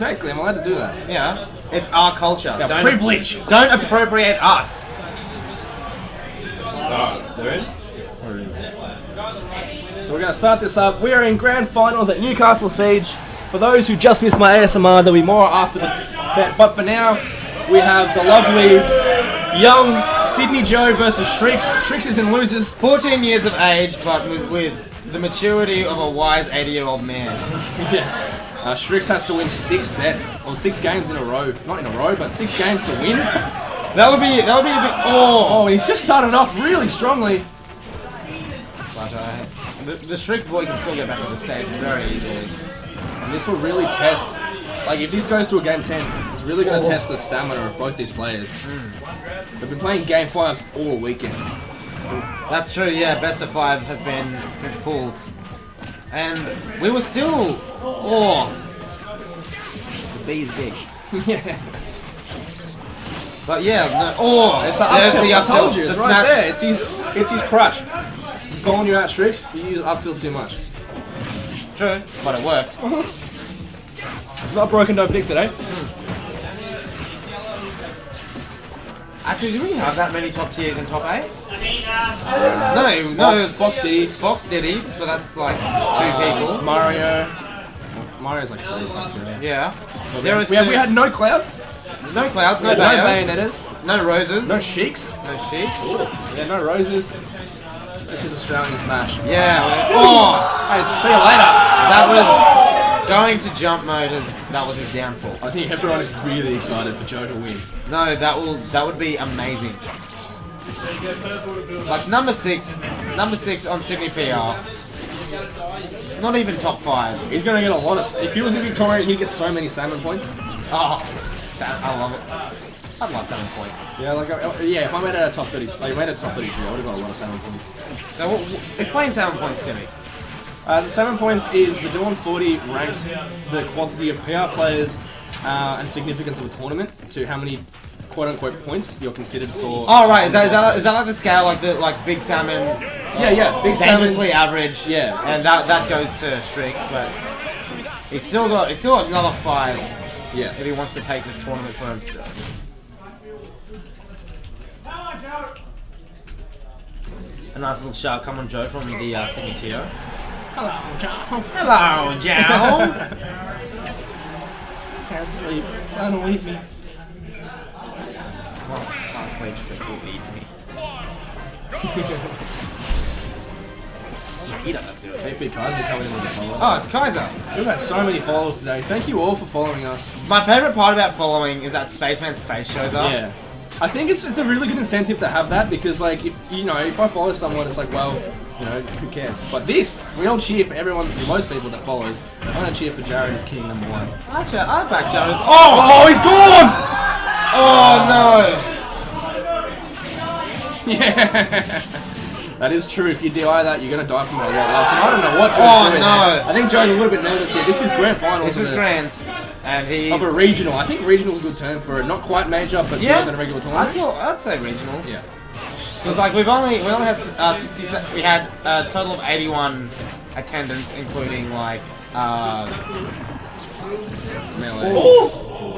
exactly. I'm allowed to do that. Yeah. It's our culture. It's our privilege. Don't appropriate us. There it is. So we're going to start this up. We are in grand finals at Newcastle Siege. For those who just missed my ASMR, there'll be more after the set. But for now, we have the lovely young Sydney Joe versus Sriks. Sriks is in losers. 14 years of age, but with the maturity of a wise 80-year-old man. Yeah. Sriks has to win 6 sets, or 6 games in a row. Not in a row, but 6 games to win. That would be a bit. Oh, he's just started off really strongly. But the Sriks boy can still get back to the stage very easily. And this will really test, like if this goes to a game 10, it's really going to test the stamina of both these players. They've been playing game 5s all weekend. That's true, yeah, best of 5 has been since pools. And we were still, the bee's big. Yeah. But yeah, no, it's the up tilt. I told you, it's right there. It's his crush. Calling you out, Sriks, you use up tilt too much. True, but it worked. It's not broken, don't fix it, eh? Actually, do we have that many top tiers in top 8? No. Fox Diddy. Fox Diddy, but that's like 2 people. Mario's like 3 top tier. Yeah. We had no clouds. There's no clouds, no bayonettas, no roses, no sheiks. No sheiks. Yeah, no roses. This is Australian Smash. Yeah. Hey, see you later. That was going to jump mode. That was his downfall. I think everyone is really excited for Joe to win. No, that would be amazing. Like number 6 on Sydney PR. Not even top 5. He's gonna get a lot of. If he was in Victoria, he'd get so many salmon points. Oh, I love it. I'd love 7 points. Yeah, like if I made it a top 30, like made it a top 32, I would have got a lot of 7 points. So explain 7 points to me. The 7 points is the Dawn 40 ranks the quantity of PR players and significance of a tournament to how many quote-unquote points you're considered for. Oh right, is that like the scale, like Big Salmon? Yeah, Big Salmon. Dangerously average. Yeah, and that goes to Sriks, but he's still got another 5. Yeah, if he wants to take this tournament for himself. A nice little shout, come on Joe from the Sydney Tio. Hello, Joe. Hello, Joe. Can't sleep. Don't eat me. Well, can't sleep, Sriks will eat me. You don't have to do it. Hey, Big Kaiser coming in with the follow. Oh, it's Kaiser. We've had so many followers today. Thank you all for following us. My favourite part about following is that Spaceman's face shows up. Yeah. I think it's a really good incentive to have that because, like, if I follow someone, it's like, well, who cares? But this, we all cheer for everyone, for most people that follows. I'm gonna cheer for Jared as king number 1. I back Jared as. Oh, he's gone! Oh no! Yeah. That is true. If you DI that, you're gonna die from a lot less. And I don't know what Joe's doing there. I think Joe's a little bit nervous here. This is grand finals. This is grands. And he's of a regional. I think regional's a good term for it. Not quite major, but better than a regular tournament. I'd say regional. Yeah. Because like we only had 60. We had a total of 81 attendance, including like melee.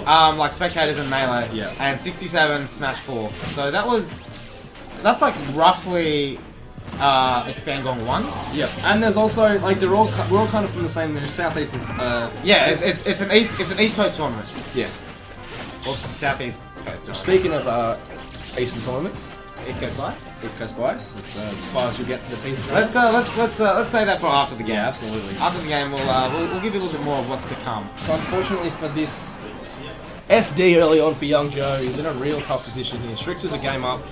Like spectators and melee. Yeah. And 67 Smash 4. So that's like roughly Expand Gong 1. Yep. And there's also like we're all kind of from the same southeast. Yeah, it's an East Coast tournament. Yeah. Or Southeast Coast tournament. Speaking of Eastern tournaments, East Coast Bias. East Coast Bias. It's as far as you get to the team. Let's say that for after the game. Yeah, absolutely. After the game, we'll give you a little bit more of what's to come. So unfortunately for this SD early on for young Joe, he's in a real tough position here. Sriks is a game up.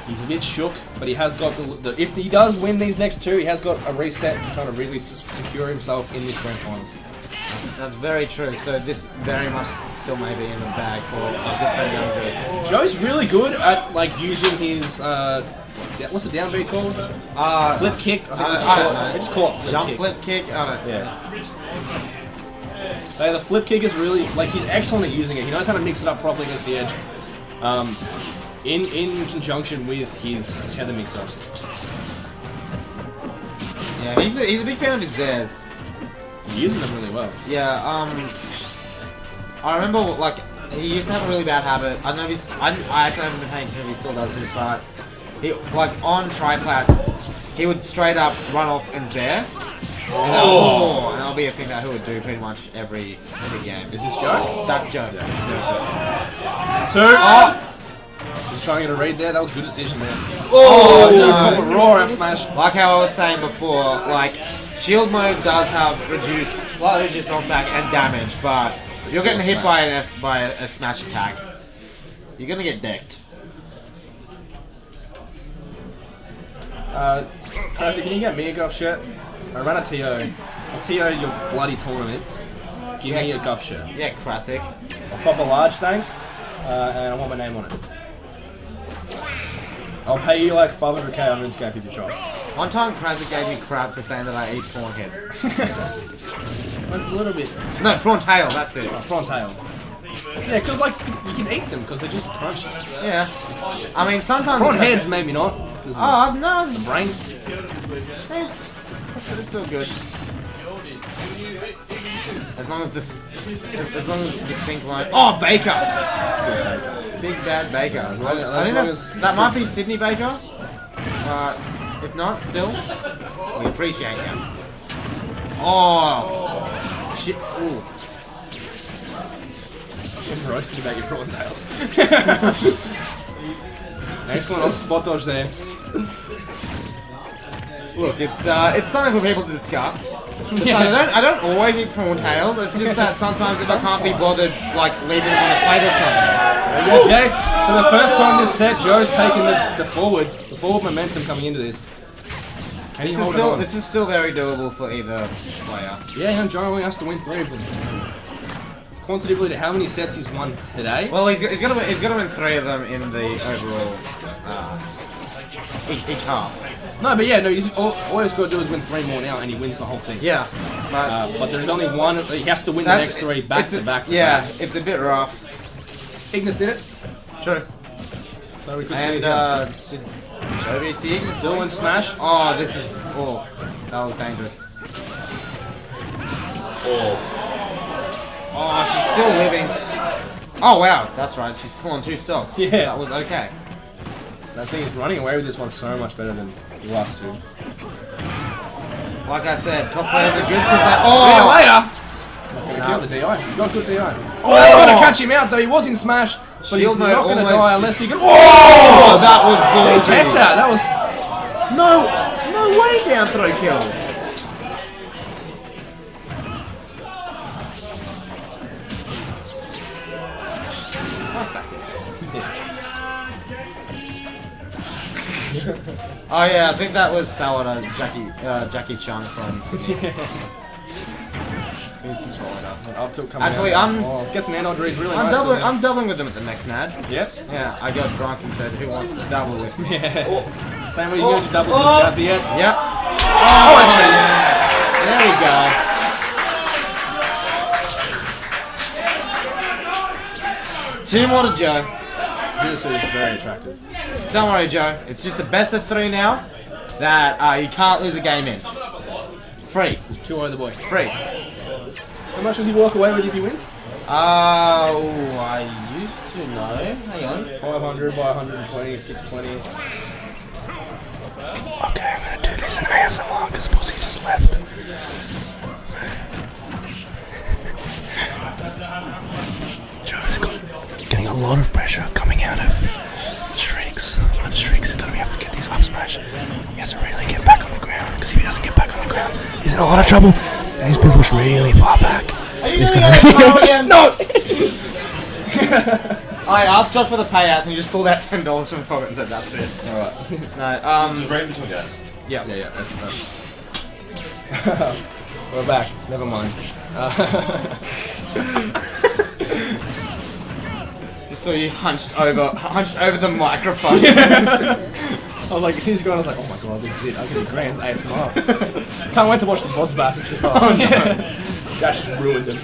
He's a bit shook, but he has got if he does win these next 2, he has got a reset to kind of really secure himself in this grand finals. That's very true. So this very much still may be in the bag for a good friend young Joe. Joe's really good at like using his what's the down B called? Flip kick. I just call it flip jump kick. Flip kick. I don't know. Yeah. The flip kick is really like he's excellent at using it. He knows how to mix it up properly against the edge. In conjunction with his tether mix-ups. Yeah, he's a big fan of his Zers. He uses them really well. Yeah, I remember like he used to have a really bad habit. I don't know if he's. I actually haven't been paying attention if he still does this, but he like on triplats, he would straight up run off and Zaire. And that'll be a thing that he would do pretty much every game. Is this Joe? That's Joe. Yeah. Seriously. 2. Oh! Just trying to get a read there. That was a good decision there. Oh, no! no. Raw up smash. Like how I was saying before, like shield mode does have reduced, slightly reduced knockback and damage, but if you're getting hit by a smash attack, you're gonna get decked. Classic, can you get me a Guff shirt? I ran a TO. I'll TO your bloody tournament. Give me a Guff shirt. Yeah, classic. I'll pop a large, thanks. And I want my name on it. I'll pay you like 500k on RuneScape if you try. One time, Classic gave me crap for saying that I eat prawn heads. A little bit. No, prawn tail, that's it. Oh, prawn tail. Yeah, because like you can eat them because they're just crunchy. Yeah. I mean, sometimes. Prawn heads, maybe not. Oh, no. The brain. It's all good. As long as this thing like Baker, big bad Baker. I think that might be Sydney Baker. If not, still we appreciate him. Oh, shit! Ooh. I'm roasted about your prawn tails. Excellent on spot dodge there. Look, it's something for people to discuss. I don't always eat prawn tails. It's just that sometimes if I can't be bothered, like leaving them on a plate or something. Yeah, Jay. For the first time this set, Joe's taking the forward momentum coming into this. Can he hold it on? This is still very doable for either player. Yeah, young Joe only has to win 3 of them. Quantitatively, to how many sets he's won today? Well, he's got to win 3 of them in the overall each half. No, but yeah, no. All he's got to do is win 3 more now, and he wins the whole thing. Yeah, but there's only one. He has to win the next 3 back to back. Yeah, it's a bit rough. Ignis did it. True. So we could see. And did Joe beat the Ignis? Still in Smash. Oh, that was dangerous. Oh, she's still living. Oh wow, that's right. She's still on 2 stocks. Yeah, that was okay. That thing is running away with this one so much better than the last 2. Like I said, top players are good because they. See you later. Not gonna kill the DI. He's got good DI. That's gonna catch him out though. He was in Smash, but he's not gonna die unless he can. Oh, that was bullshit. Take that. That was no way down throw kill. Oh yeah, I think that was Sawada, Jackie Chung from. He's just followed us. Up tilt coming Actually, out. Gets an air dodge read really nicely. I'm doubling with them at the next NAD. Yep. Yeah, I got drunk and said, "Who wants to double with me?" Yeah. Same way you go to doubles with Jazzy yet. Yep. Oh, actually. Yes. There we go. 2 more to Joe. Seriously, it's very attractive. Don't worry, Joe. It's just the best of 3 now that you can't lose a game in. Free. There's 2 the boy. Free. How much does he walk away with if he wins? I used to know. Hang on. 500 by 120, 620. Okay, I'm gonna do this in ASMR because Pussy just left. Joe's getting a lot of pressure coming out of Sriks. But Sriks is gonna have to get these up smash. He has to really get back on the ground because if he doesn't get back on the ground, he's in a lot of trouble. And he's been pushed really far back. He's gonna again? No! I asked Josh for the payouts and he just pulled out $10 from his pocket and said that's it. Alright. No, Raise between guys. yeah. Yeah, that's we're back. Never mind. Just so you hunched over the microphone. I was like, as soon as he's gone, I was like, oh my god, this is it. I'm getting Grand's ASMR. Can't wait to watch the VODs back. It's just like, oh no. Dash just ruined him.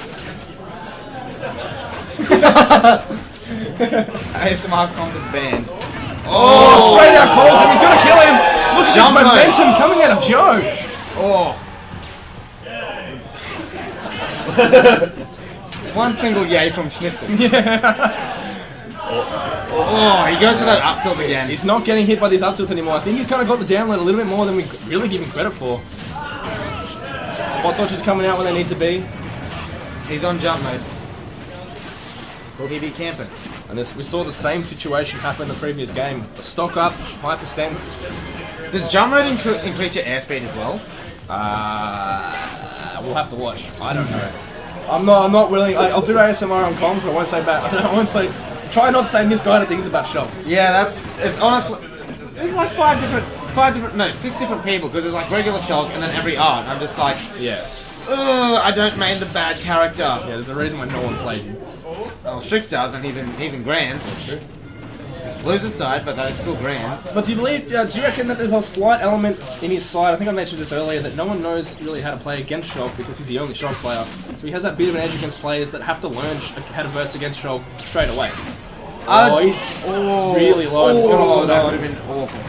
ASMR comms are banned. Oh, straight out calls him. He's going to kill him. Look at this Jump momentum coming out of Joe. Oh. One single yay from Schnitzel. Oh, he goes for that up tilt again. He's not getting hit by this up tilt anymore. I think he's kind of got the down load a little bit more than we really give him credit for. Spot dodges coming out when they need to be. He's on jump mode. Will he be camping? And this, we saw the same situation happen in the previous game. The stock up, high percents. Does jump mode increase your airspeed as well? We'll have to watch. I don't know. I'm not willing. I'll do ASMR on comms, but I won't say bad. I won't say. Try not to say misguided things about Shock. Yeah, it's honestly. There's like six different people because there's like regular Shock and then every art. I'm just like, Yeah. I don't main the bad character. Yeah, there's a reason why no one plays him. Well, Sriks does, and he's in grands. True. Loser's side, but that is still grands. But do you believe? Do you reckon that there's a slight element in his side? I think I mentioned this earlier that no one knows really how to play against Shock because he's the only Shock player. So he has that bit of an edge against players that have to learn how to verse against Shock straight away. He's really low. It's gonna load that up. would have been awful.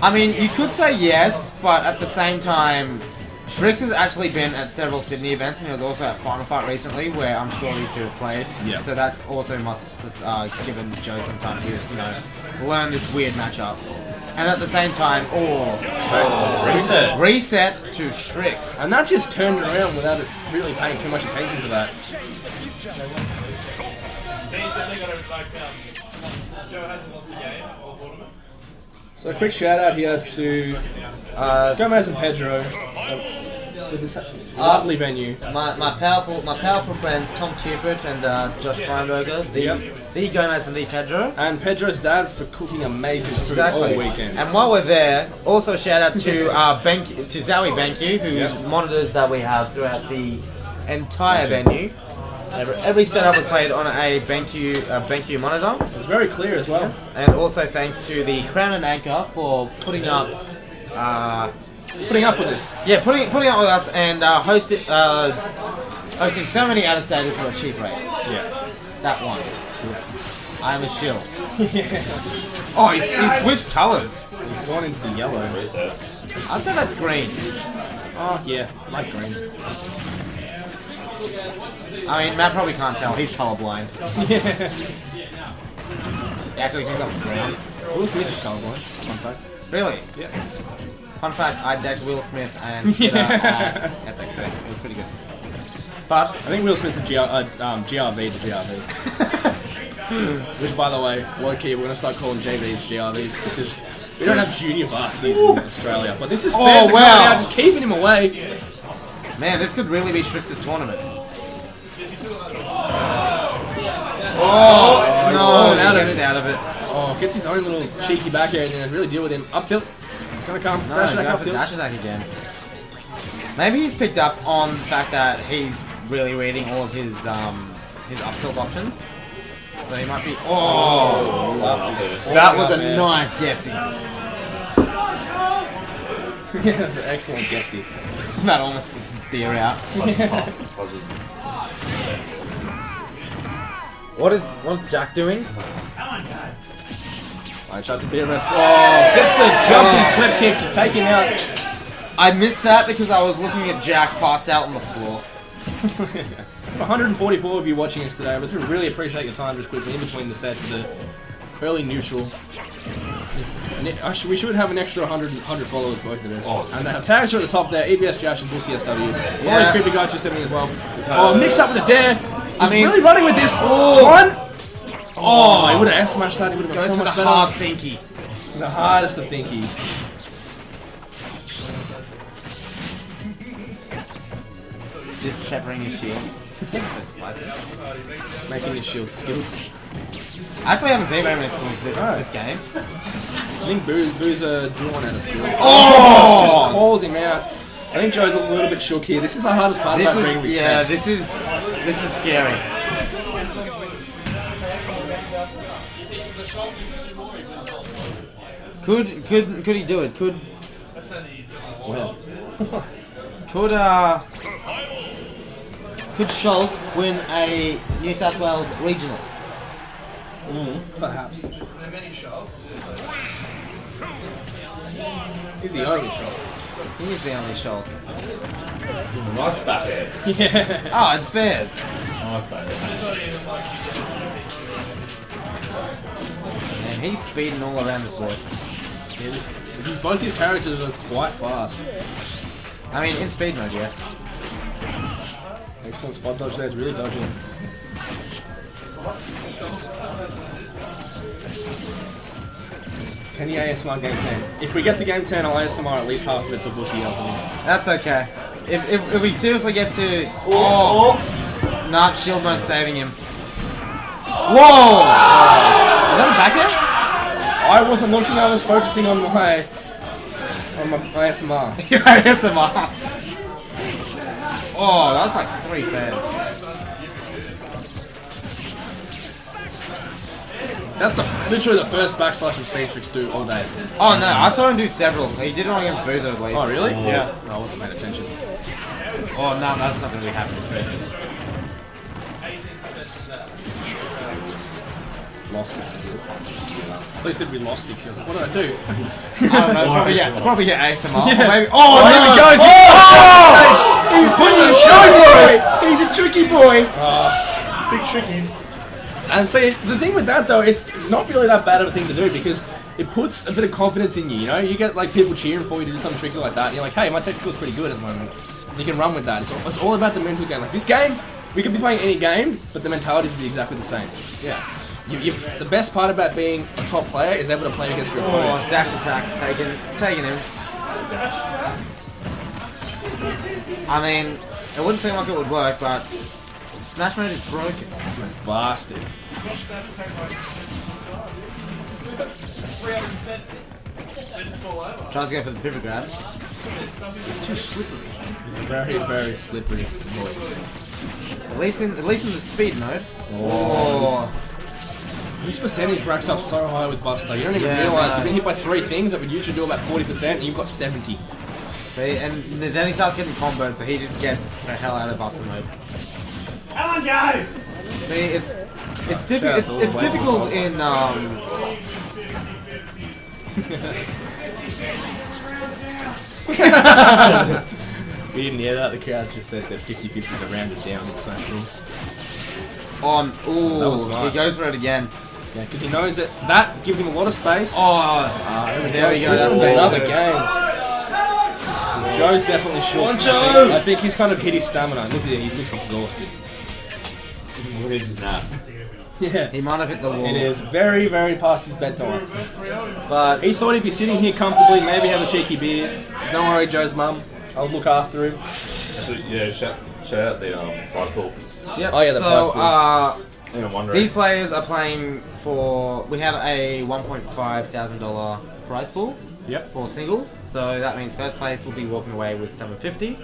I mean, you could say yes, but at the same time, Sriks has actually been at several Sydney events, and he was also at Final Fight recently, where I'm sure these two have played. Yeah. So that's also must have given Joe some time to, learn this weird matchup. And at the same time, reset to Sriks. And that just turned around without us really paying too much attention to that. So a quick shout out here to Gomez and Pedro with this lovely venue. My powerful friends Tom Cupid and Josh Feinberger, the Gomez and the Pedro. And Pedro's dad for cooking amazing food all weekend. And while we're there, also shout out to Zowie Benku, whose monitors that we have throughout the entire venue. Every setup was played on a BenQ monitor. It's very clear as well. Yes. And also thanks to the Crown and Anchor for putting up Putting up with this. Yeah, putting up with us and hosting so many out-of-staters for a cheap rate. Yeah. That one. Yeah. I am a shill. Yeah. Oh, he switched colours. He's gone into the yellow. I'd say that's green. Oh yeah, light green. I mean, Matt probably can't tell. He's colorblind. Yeah. He actually thinks I'm brown. Will Smith is colorblind. Fun fact. Really? Yeah. Fun fact, I decked Will Smith and Skitter at SXA. It was pretty good. But I think Will Smith's a GRV to GRV. Which, by the way, low key, we're gonna start calling JVs GRVs because we don't have junior varsities in Australia. But this is fair. Oh, wow. Just keeping him away. Man, this could really be Sriks' tournament. No, he gets out of it. Oh, gets his own little cheeky back air and really deal with him. Up tilt. It's gonna come. No, Dash attack, up for tilt. dash attack again. Maybe he's picked up on the fact that he's really reading all of his up tilt options. So he might be. Oh, that was a nice guessing. Yeah, that's an excellent guessy. That almost puts his beer out. What's Jack doing? Alright, tries to beer rest. Oh, gets the jumping flip kick to take him out. I missed that because I was looking at Jack passed out on the floor. 144 of you watching us today, but we really appreciate your time just quickly in between the sets of the early neutral. We should have an extra 100 followers both of us. Oh. And tags are at the top there, EBS Josh and Bull CSW. Yeah. Creepy Guy 270 as well. Oh, mixed up with the dare. He's really running with this. Oh. One. Oh, he would have smashed that. He would have been so much better. The hard thinky. The hardest of thinkies. Just peppering his shield. So slightly. Making his shield skills. I actually haven't seen very many skills this game. I think Boo's drawn out of skill. Oh! Just calls him out. I think Joe's a little bit shook here. This is the hardest part about being reset. Yeah, this is scary. Could he do it? Could Shulk win a New South Wales regional? Perhaps. He's the only Shulk. He is the only Shulk. Nice back air. Yeah. Oh, it's Bears. Nice, mate. And he's speeding all around this board. Yeah, both his characters are quite fast. I mean, in speed mode, yeah. Excellent spot dodge there, it's really dodging. Can you ASMR game 10? If we get to game 10, I'll ASMR at least half of it to Bussy or something. That's okay. If we seriously get to... Oh! Nah, shield mode saving him. Whoa! Is that a back air? I wasn't looking, I was focusing on my ASMR. ASMR. Oh, that was like 3 fairs. That's literally the first backslash I've seen Sriks do all day. Oh no, I saw him do several. He did one against Boozer at least. Oh really? Yeah. I wasn't paying attention. Oh no, that's not going to be happening to Sriks. Lost 6. At least if we lost 6, I was like, what did I do? I don't know, probably get ASMR. Yeah. Or maybe, Oh, there he goes! He's putting on a show for us! He's a tricky boy! Big trickies. And see, the thing with that though, it's not really that bad of a thing to do because it puts a bit of confidence in you, you know? You get like people cheering for you to do something tricky like that, and you're like, hey, my tech skill's pretty good at the moment. And you can run with that. It's all about the mental game. Like this game, we could be playing any game, but the mentalities would be exactly the same. Yeah. The best part about being a top player is able to play against your opponent. Oh, dash attack, taking him. I mean, it wouldn't seem like it would work, but Snatch mode is broken. It's blasted. Tries to go for the pivot grab. It's too slippery. He's a very, very slippery boy. At least in the speed mode. Oh. This percentage racks up so high with Buster. You don't even realise you've been hit by 3 things that would usually do about 40%, and you've got 70. See, and then he starts getting comboed, so he just gets the hell out of Buster mode. Come on, go! See, it's difficult in We didn't hear that. The crowds just said that 50-50s are rounded down in Smash Room. Ooh, That was smart. he goes for it again. Yeah, because he knows that gives him a lot of space. Oh, there we go. This That's one's game another 2. game. Joe's definitely short. Joe! I think he's kind of hit his stamina. Look at him, he looks exhausted. What is that? Yeah, He might have hit the wall. it is very, very past his bedtime. But He thought he'd be sitting here comfortably, maybe have a cheeky beer. Don't worry, Joe's mum. I'll look after him. So, yeah, shout out the prize pool. yeah, Oh, yeah, the prize pool. I'm wondering. these players are playing for. We had a $1,500 prize pool Yep. for singles, so that means first place will be walking away with $750,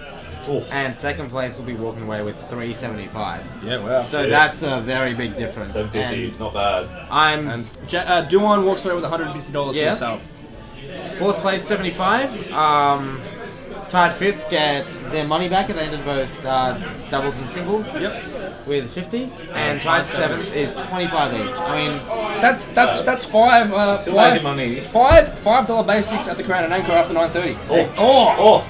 Oh. and second place will be walking away with $375. Yeah, wow. So Yeah. that's a very big difference. 750, And not bad. I'm And Duan walks away with $150 for Yeah. himself. fourth place, 75. Tied fifth get their money back at the end of both doubles and singles. Yep. With 50, and tied seventh is 25 each. I mean, That's five. Still Five making money. $5 basics at the Crown and Anchor after 9:30. Oh!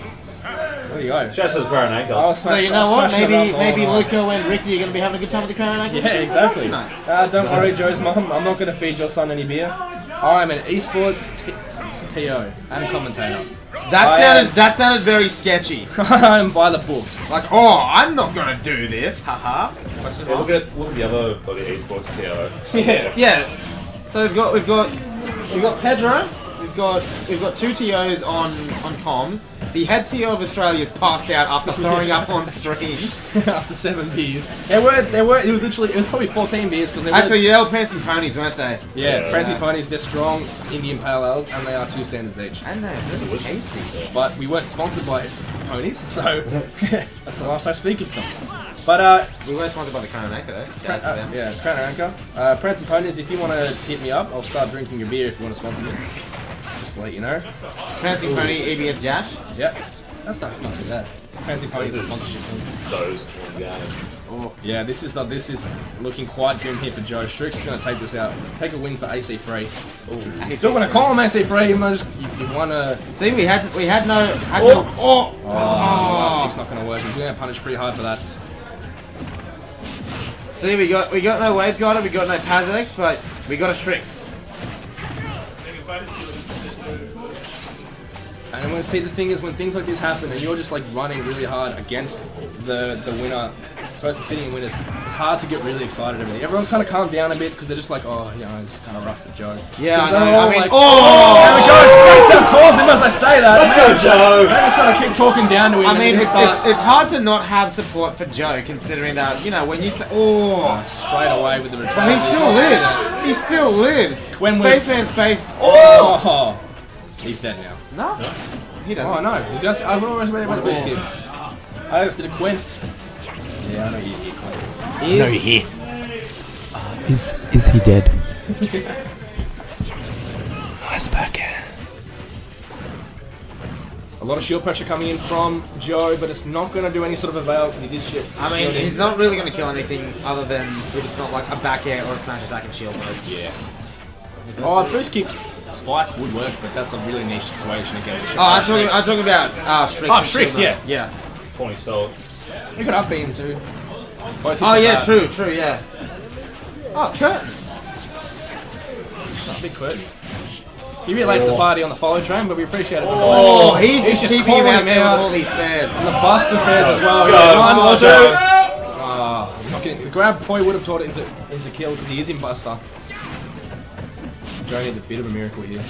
There you go. Shout out to the Crown Anchor. I'll so smash- you know I'll what? smash that Maybe up all night. Luca and Ricky are going to be having a good time at the Crown and Anchor. Yeah, exactly. Tonight. Don't worry, Joe's mum. I'm not going to feed your son any beer. I'm an esports TO and a commentator. That sounded very sketchy. I'm by the books. Like, oh, I'm not going to do this. Haha. Yeah, look at the other bloody esports TO. Yeah. Yeah. So we've got Pedro. We've got 2 TOs on comms. The head TO of Australia is passed out after throwing up on stream. After 7 beers. It was probably 14 beers because they were. Actually, yeah, they were prancing ponies, weren't they? Yeah, Prancing Ponies, they're strong Indian Pale Ales and they are 2 standards each. And they're really tasty. But we weren't sponsored by ponies, so that's the last I speak of them. But We were sponsored by the Crown and Anchor, though. Shout out to them. yeah, Crown and Anchor. Prancing Ponies, if you want to hit me up, I'll start drinking a beer if you want to sponsor me. Just to let you know. Prancing Pony, EBS Jash. Yep. That's not too bad. Prancing Ponies is a sponsorship thing. Those one game. Oh, yeah, this is looking quite grim here for Joe. Sriks is going to take this out. Take a win for AC Free. He's still going to call him AC Free, even though you want to... See, we had no... last kick's not going to work. He's going to punish pretty hard for that. See, we got no Wave Guarder, we got no Pazex, but we got a Sriks. And when see the thing is when things like this happen and you're just like running really hard against the winner, person sitting in winners, it's hard to get really excited over it. Everyone's kind of calmed down a bit because they're just like, oh, you know, it's kind of rough for Joe. Yeah, 'Cause I know. they're all I mean, like, oh! there we go, straight out calls him as I say that. Let's go, Joe. Maybe just gotta keep talking down to him. I mean, and then it's hard to not have support for Joe, considering that, you know, when you say, oh, straight away with the return. but he still lives. He still lives. When we- Spaceman's face. Oh, he's dead now. No, he doesn't. Oh no, he's just. I always read about the boost kick. I just did a Quinn. Yeah, I know he's here, Quinn. He No, is- you're here. Is he dead? Nice backhand. A lot of shield pressure coming in from Joe, but it's not going to do any sort of avail because he did shit. I mean, he's not really going to kill anything other than if it's not like a back air or a smash attack and shield mode. Yeah. Oh, a boost kick spike would work, but that's a really niche situation against. Oh, I'm talking about Sriks. Oh, and shield Sriks, mode. yeah. Yeah. 20 sold. You could up beam too. Both hits Oh are yeah, bad. true, yeah. Oh, curtain. Oh, big quit. You're a bit late to the party on the follow train, but we appreciate it. Oh, he's just keeping him calling out there with out. all these fans. And the Buster Fairs as well. Go, Yeah, one, go, two. Joe. Oh, not getting, the grab probably would have taught it into kills because he is in Buster. Joe needs a bit of a miracle here.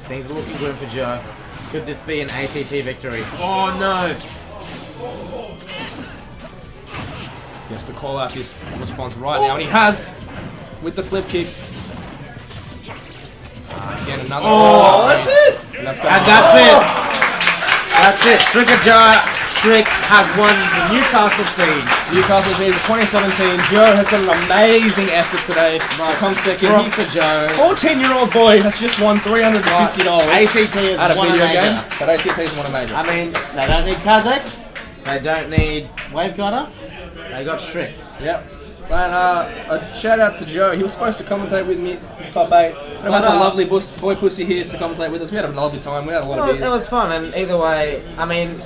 Things are looking good for Joe. Could this be an ACT victory? Oh no! He has to call out his response right now, and he has with the flip kick. Again, another. Oh, that's it. And that's And that's it! That's it! Sriks has won the NewCastle Siege. Newcastle Siege 2017. Joe has got an amazing effort today. Come second. Props to Joe. 14-year-old boy has just won $350 ACT has at a won a video major. game. But ACT has won a major. I mean, they don't need Kazakhs. They don't need Wave Guarder. They got Sriks. Yep. And a shout out to Joe. He was supposed to commentate with me. It's top 8. We had a lovely boy pussy here to commentate with us. We had a lovely time. We had a lot of beers. It was fun, and either way, I mean,